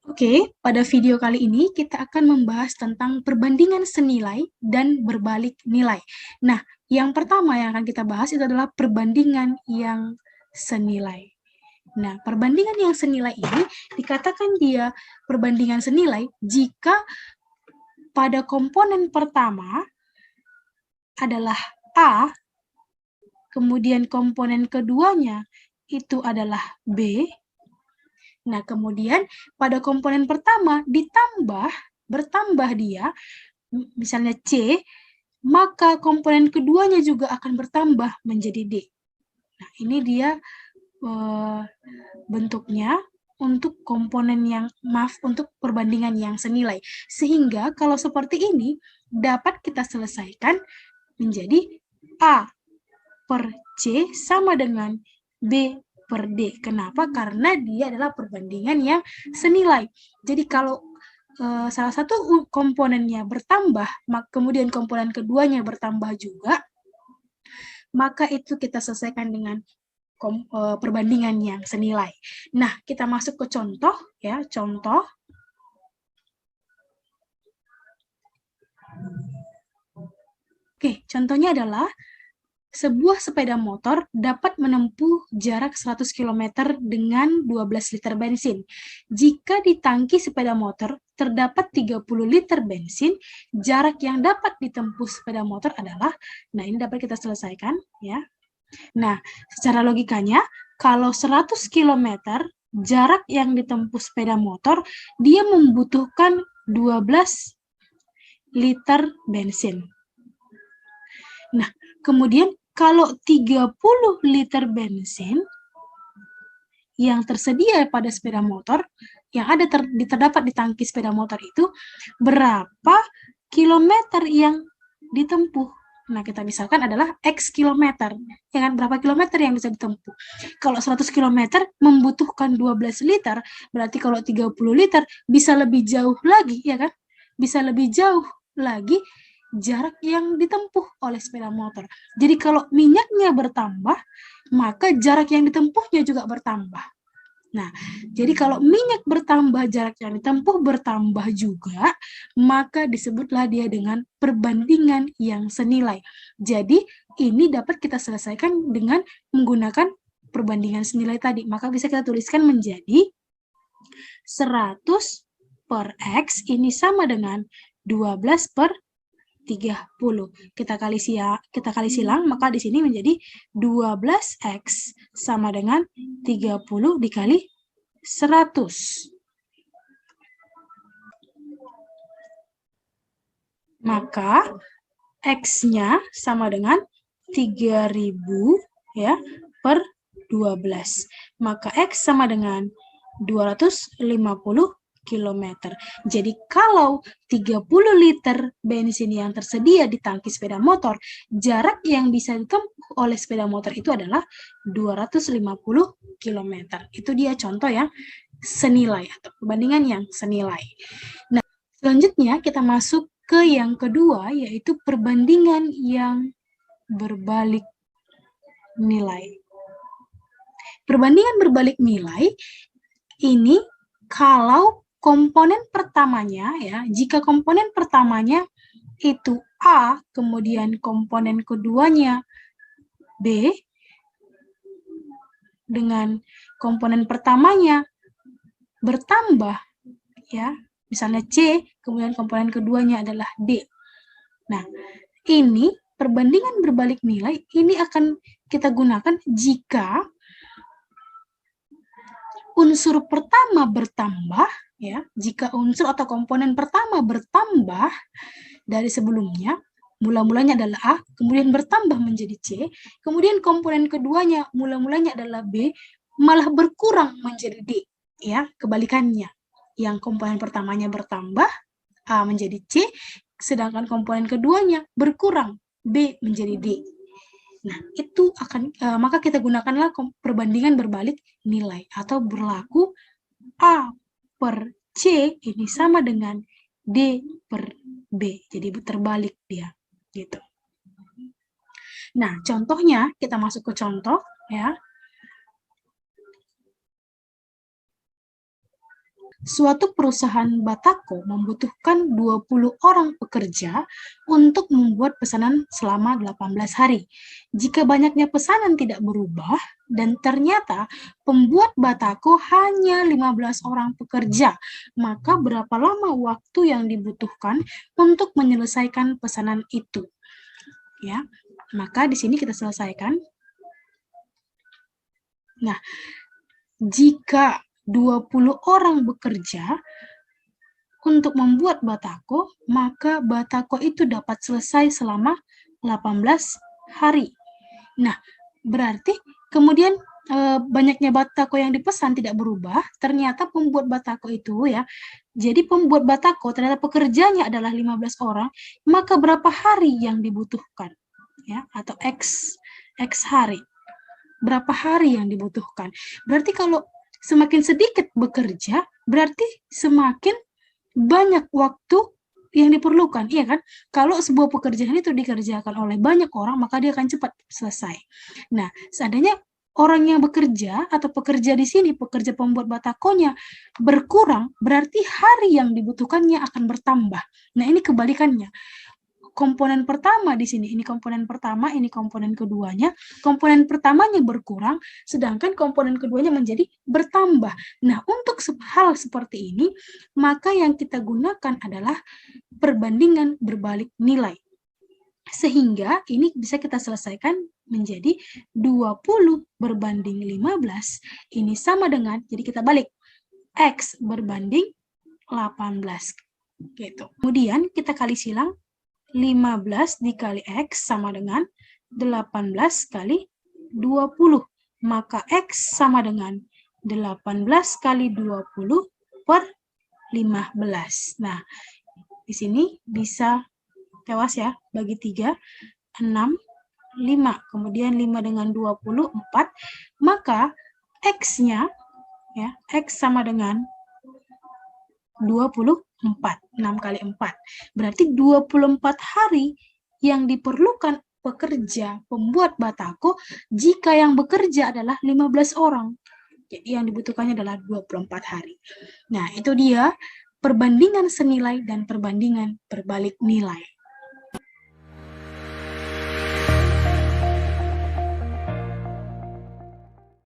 Oke, pada video kali ini kita akan membahas tentang perbandingan senilai dan berbalik nilai. Nah, yang pertama yang akan kita bahas itu adalah perbandingan yang senilai. Nah, perbandingan yang senilai ini dikatakan dia perbandingan senilai jika pada komponen pertama adalah A, kemudian komponen keduanya itu adalah B. Nah, kemudian pada komponen pertama bertambah dia, misalnya C, maka komponen keduanya juga akan bertambah menjadi D. Nah, ini dia bentuknya untuk untuk perbandingan yang senilai. Sehingga kalau seperti ini dapat kita selesaikan menjadi A per C sama dengan B per D. Kenapa? Karena dia adalah perbandingan yang senilai. Jadi kalau salah satu komponennya bertambah, kemudian komponen keduanya bertambah juga, maka itu kita selesaikan dengan perbandingan yang senilai. Nah, kita masuk ke contoh ya, contoh. Oke, contohnya adalah sebuah sepeda motor dapat menempuh jarak 100 km dengan 12 liter bensin. Jika di tangki sepeda motor terdapat 30 liter bensin, jarak yang dapat ditempuh sepeda motor adalah, nah ini dapat kita selesaikan ya. Nah, secara logikanya, kalau 100 km jarak yang ditempuh sepeda motor, dia membutuhkan 12 liter bensin. Nah, kemudian kalau 30 liter bensin yang tersedia pada sepeda motor, yang terdapat di tangki sepeda motor itu, berapa kilometer yang ditempuh? Nah, kita misalkan adalah X kilometer. Ya kan? Berapa kilometer yang bisa ditempuh? Kalau 100 kilometer membutuhkan 12 liter, berarti kalau 30 liter bisa lebih jauh lagi, ya kan? Bisa lebih jauh lagi jarak yang ditempuh oleh sepeda motor. Jadi kalau minyaknya bertambah, maka jarak yang ditempuhnya juga bertambah. Nah, jadi kalau minyak bertambah, jarak yang ditempuh bertambah juga, maka disebutlah dia dengan perbandingan yang senilai. Jadi, ini dapat kita selesaikan dengan menggunakan perbandingan senilai tadi. Maka bisa kita tuliskan menjadi 100 per X ini sama dengan 12 per 30. Kita kali silang, maka di sini menjadi 12X sama dengan 30 dikali 100. Maka X-nya sama dengan 3000 ya per 12. Maka X sama dengan 250 km. Jadi kalau 30 liter bensin yang tersedia di tangki sepeda motor, jarak yang bisa ditempuh oleh sepeda motor itu adalah 250 km. Itu dia contoh yang senilai atau perbandingan yang senilai. Nah, selanjutnya kita masuk ke yang kedua, yaitu perbandingan yang berbalik nilai. Perbandingan berbalik nilai ini kalau komponen pertamanya ya, jika komponen pertamanya itu A, kemudian komponen keduanya B, dengan komponen pertamanya bertambah ya, misalnya C, kemudian komponen keduanya adalah D. Nah, ini perbandingan berbalik nilai ini akan kita gunakan jika unsur pertama bertambah ya, jika unsur atau komponen pertama bertambah dari sebelumnya, mula-mulanya adalah A, kemudian bertambah menjadi C, kemudian komponen keduanya mula-mulanya adalah B, malah berkurang menjadi D, ya, kebalikannya. Yang komponen pertamanya bertambah, A menjadi C, sedangkan komponen keduanya berkurang, B menjadi D. Nah, itu maka kita gunakanlah perbandingan berbalik nilai atau berlaku A per C ini sama dengan D per B. Jadi terbalik dia gitu. Nah, contohnya kita masuk ke contoh ya. Suatu perusahaan batako membutuhkan 20 orang pekerja untuk membuat pesanan selama 18 hari. Jika banyaknya pesanan tidak berubah dan ternyata pembuat batako hanya 15 orang pekerja, maka berapa lama waktu yang dibutuhkan untuk menyelesaikan pesanan itu? Ya, maka di sini kita selesaikan. Nah, jika 20 orang bekerja untuk membuat batako, maka batako itu dapat selesai selama 18 hari. Nah, berarti kemudian banyaknya batako yang dipesan tidak berubah, ternyata pembuat batako itu ya, jadi pembuat batako ternyata pekerjanya adalah 15 orang, maka berapa hari yang dibutuhkan? Ya, atau X hari. Berapa hari yang dibutuhkan? Berarti kalau semakin sedikit bekerja, berarti semakin banyak waktu yang diperlukan, iya kan? Kalau sebuah pekerjaan itu dikerjakan oleh banyak orang, maka dia akan cepat selesai. Nah, seandainya orang yang bekerja atau pekerja di sini, pekerja pembuat batakonya berkurang, berarti hari yang dibutuhkannya akan bertambah. Nah, ini kebalikannya. Komponen pertama di sini, ini komponen pertama, ini komponen keduanya. Komponen pertamanya berkurang, sedangkan komponen keduanya menjadi bertambah. Nah, untuk hal seperti ini, maka yang kita gunakan adalah perbandingan berbalik nilai. Sehingga ini bisa kita selesaikan menjadi 20 berbanding 15, ini sama dengan, jadi kita balik, X berbanding 18. Gitu. Kemudian kita kali silang, 15 dikali X sama dengan 18 kali 20. Maka X sama dengan 18 kali 20 per 15. Nah, di sini bisa tewas ya, bagi 3, 6, 5. Kemudian 5 dengan 20, 4. Maka X-nya, ya, X sama dengan 24, 6 kali 4. Berarti 24 hari yang diperlukan pekerja pembuat batako jika yang bekerja adalah 15 orang. Jadi yang dibutuhkannya adalah 24 hari. Nah, itu dia perbandingan senilai dan perbandingan berbalik nilai.